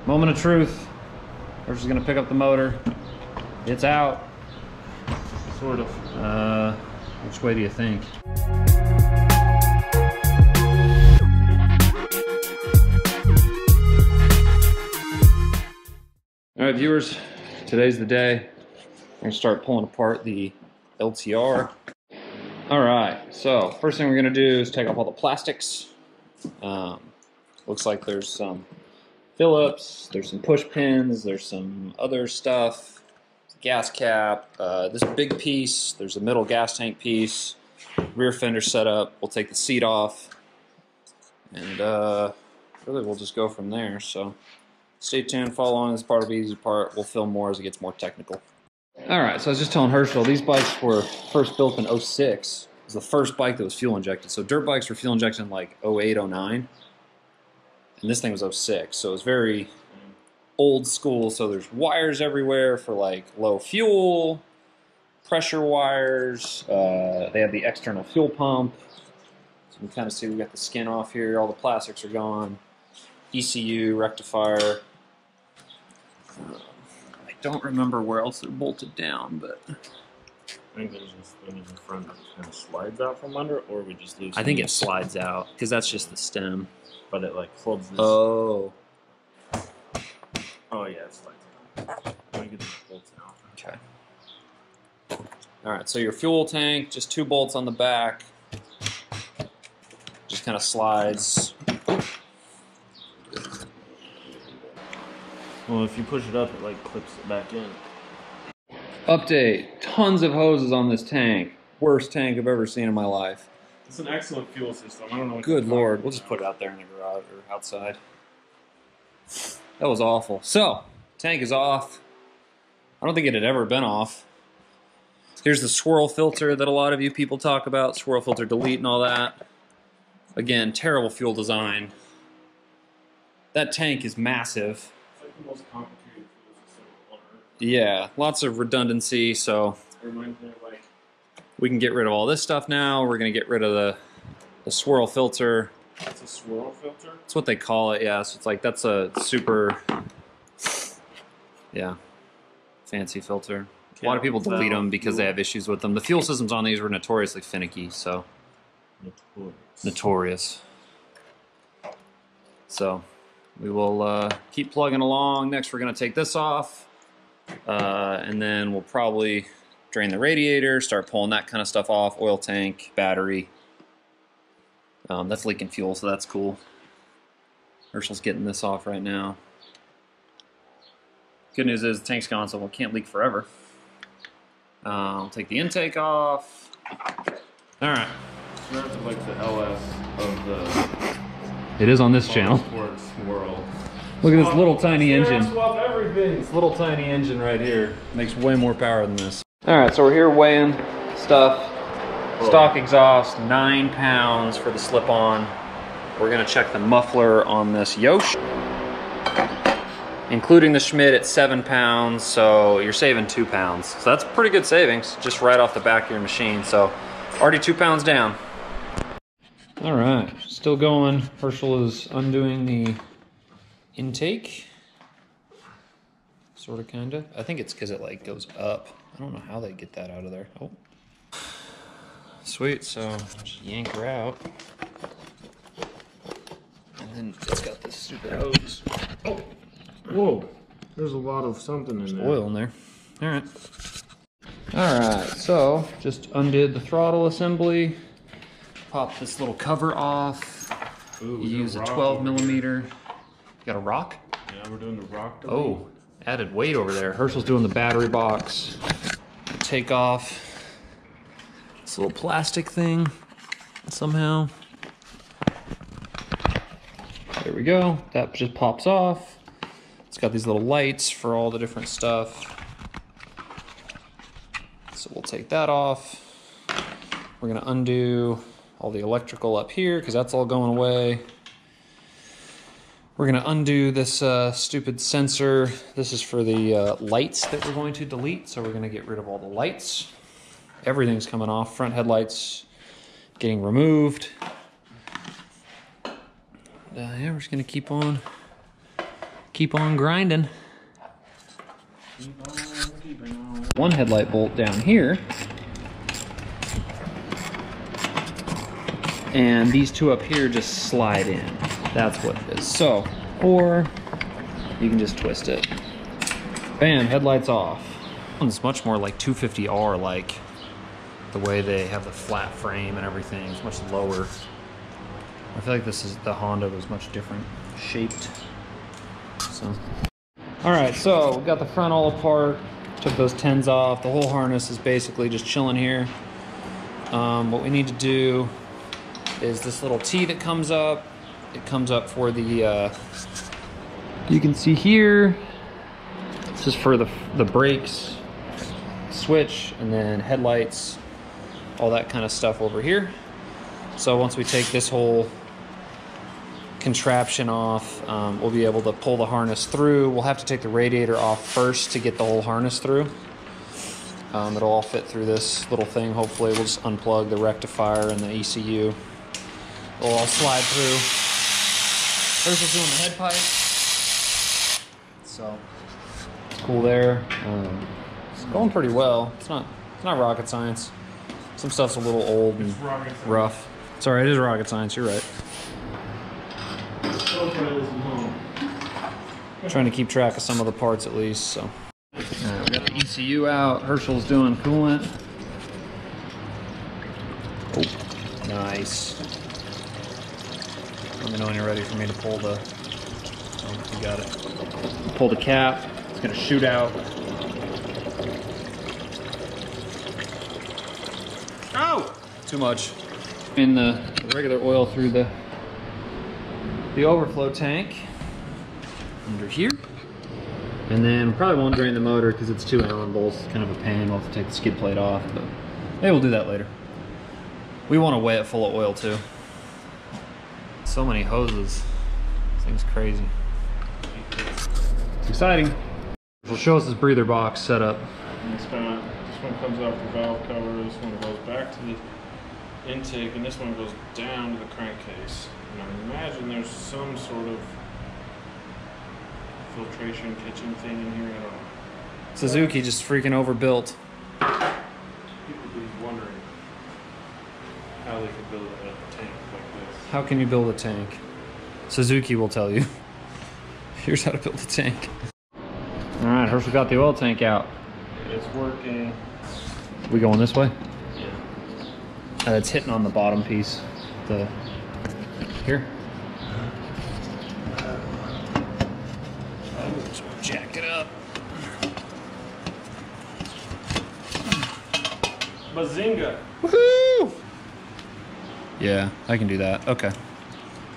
Moment of truth. We're just gonna pick up the motor. It's out. Sort of. Which way do you think? All right, viewers, today's the day. We're gonna start pulling apart the LTR. All right, so first thing we're gonna do is take off all the plastics. Looks like there's some Phillips, there's some push pins, there's some other stuff, gas cap, this big piece, there's a middle gas tank piece, rear fender setup. We'll take the seat off, and really we'll just go from there. So stay tuned, follow along. This part will be the easy part. We'll film more as it gets more technical. All right, so I was just telling Herschel, these bikes were first built in 06. It was the first bike that was fuel injected. So dirt bikes were fuel injected in like 08, 09. And this thing was 06, so it was very old school. So there's wires everywhere for like low fuel, pressure wires. They have the external fuel pump. So you can kind of see we got the skin off here. All the plastics are gone. ECU, rectifier. I don't remember where else they're bolted down, but I think there's just things in front that kind of slides out from under, or we just lose. I think it slides out because that's just the stem. But it like holds this. Oh. Oh yeah, it slides out. Let me get the bolts out. Okay. All right, so your fuel tank, just 2 bolts on the back. Just kind of slides. Well, if you push it up, it like clips it back in. Update, tons of hoses on this tank. Worst tank I've ever seen in my life. It's an excellent fuel system. I don't know what. Good Lord, we'll just put it out there in the garage or outside. That was awful. So, tank is off. I don't think it had ever been off. Here's the swirl filter that a lot of you people talk about. Swirl filter delete and all that. Again, terrible fuel design. That tank is massive. It's like the most complicated fuel system on Earth. Yeah, lots of redundancy, so It reminds me of like. we can get rid of all this stuff now. We're going to get rid of the swirl filter. It's a swirl filter? That's what they call it, yeah. So it's like, that's a super, yeah, fancy filter. A lot of people delete them because they have issues with them. The fuel systems on these were notoriously finicky, so. Notorious. So, we will keep plugging along. Next, we're going to take this off. And then we'll probably drain the radiator, start pulling that kind of stuff off, oil tank, battery. That's leaking fuel, so that's cool. Herschel's getting this off right now. Good news is the tank's gone, so it can't leak forever. I'll take the intake off. All right. It's not like the LS of the. It is on this channel. Sports world. Look at this little tiny engine. Swap everything. This little tiny engine right here makes way more power than this. All right, so we're here weighing stuff. Stock exhaust, 9 pounds for the slip-on. We're gonna check the muffler on this Yosh. Including the Schmidt at 7 pounds, so you're saving 2 pounds. So that's pretty good savings, just right off the back of your machine. So already 2 pounds down. All right, still going. Herschel is undoing the intake. Sort of, kind of. I think it's because it like goes up. I don't know how they get that out of there. Oh. Sweet, so just yank her out. And then it's got this stupid hose. Oh. Whoa, there's a lot of something in there. Oil in there. All right. All right, so just undid the throttle assembly. Pop this little cover off. Ooh, You use a 12 millimeter. You got a rock? Yeah, we're doing the rock delete. Oh, added weight over there. Herschel's doing the battery box. Take off this little plastic thing somehow. There we go. That just pops off. It's got these little lights for all the different stuff. So we'll take that off. We're gonna undo all the electrical up here because that's all going away. We're gonna undo this stupid sensor. This is for the lights that we're going to delete. So we're gonna get rid of all the lights. Everything's coming off. Front headlights getting removed. Yeah, we're just gonna keep keep on grinding. One headlight bolt down here. And these two up here just slide in. That's what it is. So, or you can just twist it. Bam, headlights off. It's much more like 250R, like the way they have the flat frame and everything. It's much lower. I feel like the Honda was much different shaped. So, all right, so we got the front all apart. Took those 10s off. The whole harness is basically just chilling here. What we need to do is this little T that comes up. It comes up for the, you can see here, this is for the brakes, switch, and then headlights, all that kind of stuff over here. So once we take this whole contraption off, we'll be able to pull the harness through. We'll have to take the radiator off first to get the whole harness through. It'll all fit through this little thing. Hopefully we'll just unplug the rectifier and the ECU. It'll all slide through. First we're doing the head pipe. So it's cool there. It's going pretty well. It's not rocket science. Some stuff's a little old and rough. Sorry, it is rocket science, you're right. Trying to keep track of some of the parts at least, so. We got the ECU out. Herschel's doing coolant. Oh, nice. Let me know when you're ready for me to pull the, oh, you got it. Pull the cap, it's gonna shoot out. Oh! Too much. In the regular oil through the overflow tank under here. And then we probably won't drain the motor because it's 2 Allen bolts. It's kind of a pain. We'll have to take the skid plate off, but maybe we'll do that later. We want to weigh it full of oil too. So many hoses. This thing's crazy. It's exciting. It'll show us this breather box setup. This one comes off the valve cover, this one goes back to the intake, and this one goes down to the crankcase. And I imagine there's some sort of filtration kitchen thing in here. I don't know. Suzuki just freaking overbuilt. People be wondering how they could build a tank like this. How can you build a tank? Suzuki will tell you. Here's how to build a tank. All right, Herschel got the oil tank out. It's working. We going this way? Yeah. It's hitting on the bottom piece. Here. Jack it up. Bazinga! Woohoo! Yeah, I can do that. Okay.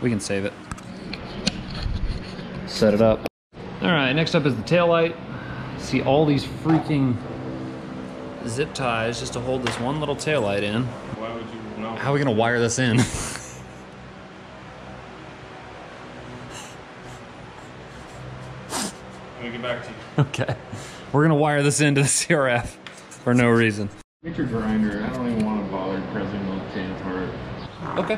We can save it. Set it up. All right, next up is the taillight. See all these freaking zip ties just to hold this one little taillight in. Why would you not? How are we gonna wire this in? Let me get back to you. Okay. We're gonna wire this into the CRF for no reason. Get your grinder. I don't even want to bother pressing those chain apart. Okay.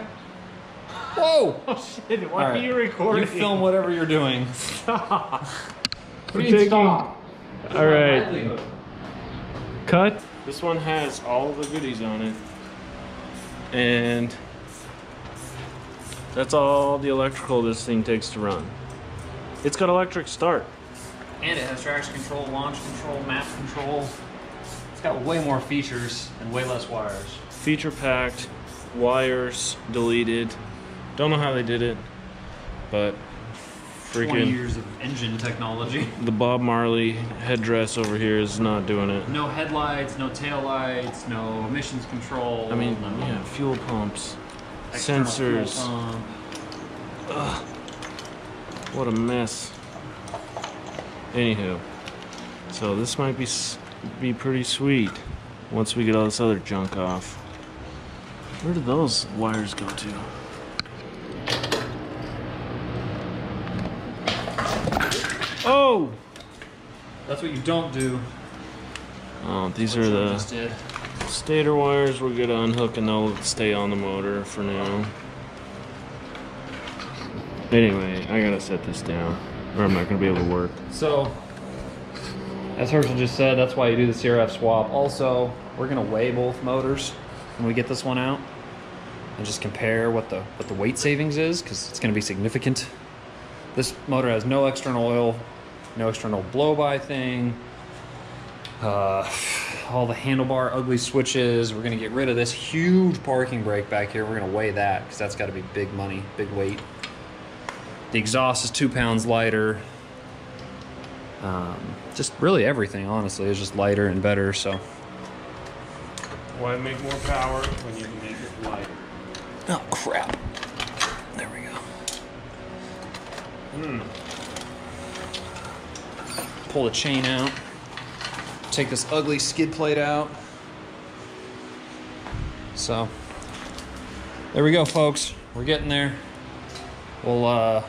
Whoa! Oh shit, why All are right. you recording? You film whatever you're doing. Stop. What do you mean stop? All right. Cut. This one has all the goodies on it. And that's all the electrical this thing takes to run. It's got electric start. And it has traction control, launch control, map control. It's got way more features and way less wires. Feature packed, wires deleted. Don't know how they did it, but freaking 20 years of engine technology. The Bob Marley headdress over here is not doing it. No headlights, no taillights, no emissions control. I mean, no yeah, fuel pumps, external sensors. fuel pump. Ugh, what a mess. Anywho, so this might be pretty sweet once we get all this other junk off. Where do those wires go to? Oh! That's what you don't do. Oh, these are the stator wires. We're gonna unhook and they'll stay on the motor for now. Anyway, I gotta set this down. or I'm not gonna be able to work. So, as Herschel just said, that's why you do the CRF swap. Also, we're gonna weigh both motors when we get this one out and just compare what the weight savings is, because it's gonna be significant. This motor has no external oil, no external blow-by thing, all the handlebar ugly switches. We're gonna get rid of this huge parking brake back here. We're gonna weigh that, because that's gotta be big money, big weight. The exhaust is 2 pounds lighter. Just really everything, honestly, is just lighter and better, so. Why make more power when you can make it lighter? Oh, crap. There we go. Pull the chain out. Take this ugly skid plate out. So, there we go, folks. We're getting there. We'll, out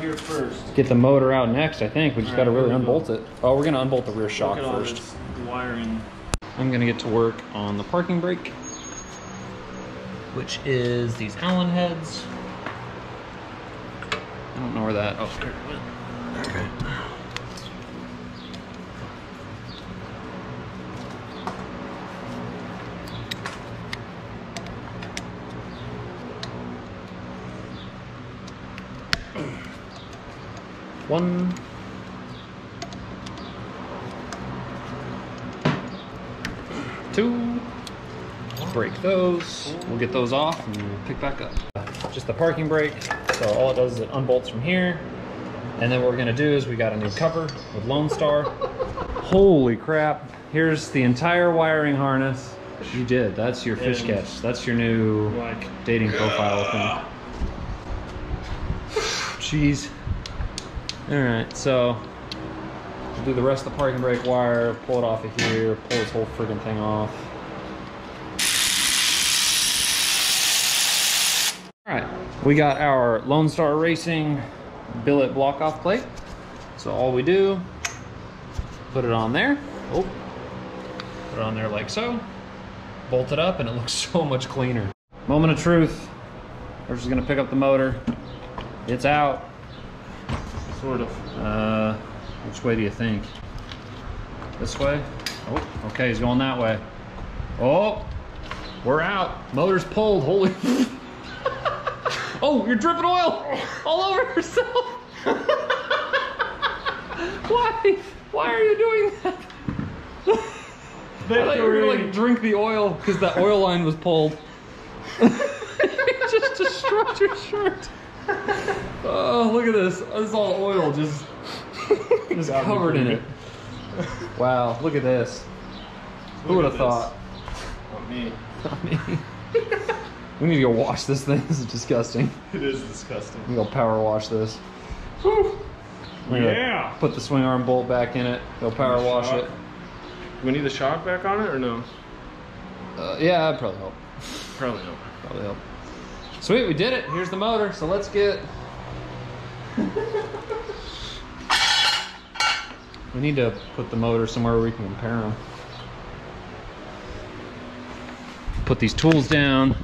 here first. get the motor out next, I think. We just got to really unbolt it. Oh, we're going to unbolt the rear shock first. Wiring. I'm going to get to work on the parking brake, which is these Allen heads. I don't know where that... Oh, here it went. Okay. One. Two. Break those. We'll get those off and we'll pick back up. Just the parking brake. So all it does is it unbolts from here. And then what we're gonna do is we got a new cover with Lone Star. Holy crap. Here's the entire wiring harness. You did. That's your fish catch. That's your new dating profile thing. Jeez. Alright, so we'll do the rest of the parking brake wire, pull it off of here, pull this whole friggin' thing off. Alright, we got our Lone Star Racing billet block off plate. So all we do, put it on there. Oh, put it on there like so. Bolt it up and it looks so much cleaner. Moment of truth. We're just gonna pick up the motor. It's out. Sort of. Which way do you think? This way? Oh, okay, he's going that way. Oh, we're out. Motor's pulled. Holy. Oh, you're dripping oil all over yourself. Why? Why are you doing that? I thought you were gonna like drink the oil because that oil line was pulled. You just destroyed your shirt. Oh, look at this. This is all oil just covered in it. Wow, look at this. Who would have thought? Not me. Not me. We need to go wash this thing. This is disgusting. It is disgusting. We go power wash this. Whew. Yeah. Put the swing arm bolt back in it. Go power wash it. Do we need the shock back on it or no? Yeah, that'd probably help. Probably help. Probably help. Sweet, we did it. Here's the motor. So let's get... We need to put the motor somewhere where we can compare them. Put these tools down.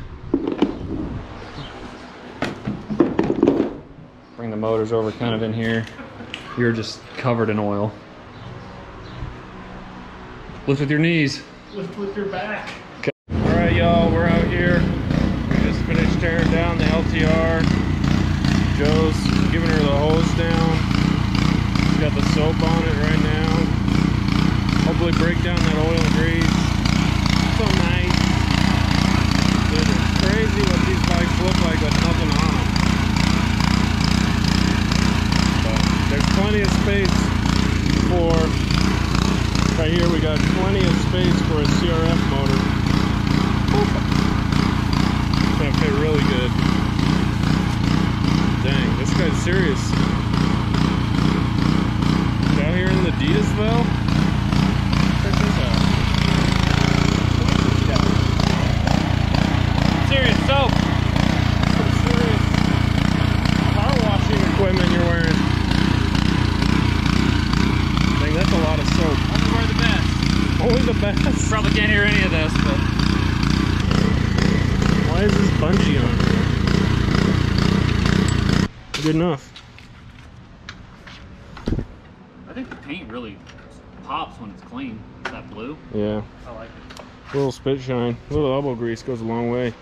Bring the motors over kind of in here. You're just covered in oil. Lift with your knees. Lift with your back. Okay. All right, y'all, we're out here. We just finished tearing down the LTR. Joe's giving her the hose down. She's got the soap on it right now. Hopefully break down that oil and grease. So nice. Dude, it's crazy what these bikes look like with nothing on them. But there's plenty of space for, right here we got plenty of space for a CRF motor. It's gonna fit really good. Dang, this guy's serious. Out here in the Adidas, check this out. Serious soap. Some serious car washing equipment you're wearing. Dang, that's a lot of soap. Only we're the best. Only the best. Probably can't hear any of this, but... Why is this bungee on? Good enough. I think the paint really pops when it's clean. It's that blue. Yeah. I like it. A little spit shine. A little elbow grease goes a long way.